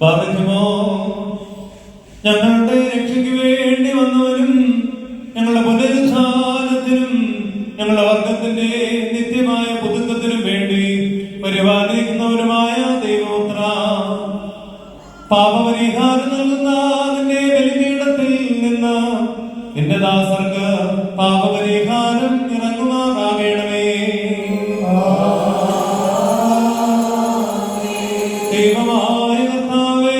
പാപിക്കുമോ ഞങ്ങളുടെ രക്ഷയ്ക്ക് വേണ്ടി വന്നവനും ഞങ്ങളുടെ പുനരുദ്ധാനത്തിനും ഞങ്ങളുടെ വർഗത്തിന്റെ നിത്യമായ പുതുക്കത്തിനും വേണ്ടി പരിപാലിക്കുന്നവരുമായ ദൈവപുത്ര, പാപപരിഹാരം നൽകുന്ന നിന്റെ ബലിപീഠത്തിൽ നിന്ന് നിന്റെ ദാസർക്ക് പാപപരിഹാരം ഇറങ്ങുമാറാകണമേ. ദൈവമായ കർത്താവേ,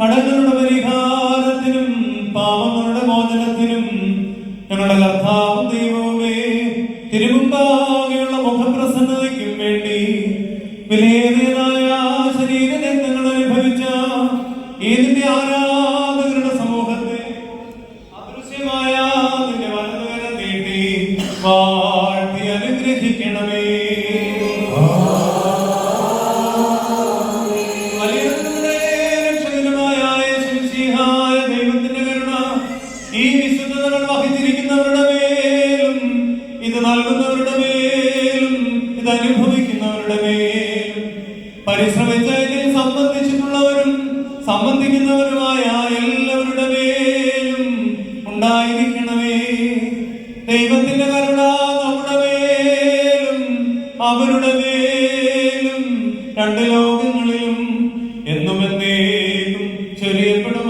കടങ്ങളുടെ പരിഹാരത്തിനും പാപങ്ങളുടെ മോചനത്തിനും ഞങ്ങളുടെ കർത്താവും ദൈവമേ തിരുമുമ്പാകെയുള്ള മുഖപ്രസന്നതയ്ക്കും വേണ്ടി വിലയേറിയതായ ശരീരരക്തങ്ങൾ അനുഭവിച്ച ഏതിന്റെ ആരാധകരുടെ സമൂഹത്തെ അദൃശ്യമായ നിന്റെ വലതുകരം നീട്ടി വാഴ്ത്തി അനുഗ്രഹിക്കണമേ. ഈ വിശുദ്ധതകൾ വഹിച്ചിരിക്കുന്നവരുടെ മേലും ഇത് നൽകുന്നവരുടെ മേലും ഇത് അനുഭവിക്കുന്നവരുടെ മേലും പരിശ്രമിച്ച് ഇതിൽ സംബന്ധിച്ചിട്ടുള്ളവരും സംബന്ധിക്കുന്നവരുമായ എല്ലാവരുടെ മേലും ഉണ്ടായിരിക്കണമേ. ദൈവത്തിന്റെ കരുണ നമ്മുടെ മേലും അവരുടെ മേലും രണ്ട് ലോകങ്ങളിലും എന്നും എന്നേക്കും ചൊരിയപ്പെടുമാറാകട്ടെ.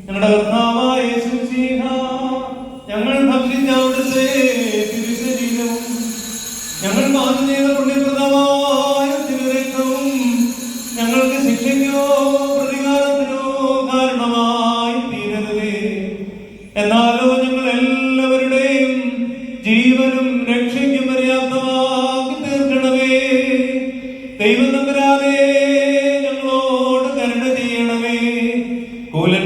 ഞങ്ങളുടെ കർത്താവായ യേശുമിശിഹ, ഞങ്ങൾ ഭക്ഷിച്ച അവിടുത്തെ തിരുശരീരവും ഞങ്ങൾ പാനം ചെയ്ത പുണ്യപ്രദമായ തിരുരക്തവും ഞങ്ങൾക്ക് ശിക്ഷയ്ക്കോ പ്രതികാരത്തിനോ കാരണമായി തീരരുതേ. എന്നാലോ ഞങ്ങൾ എല്ലാവരുടെയും ജീവനും രക്ഷയ്ക്കും പര്യാപ്തമാക്കി തീർക്കണമേ. ദൈവം തമ്പുരാനേ, ഞങ്ങളോട് കരുണ ചെയ്യണമേ. കൂലൻ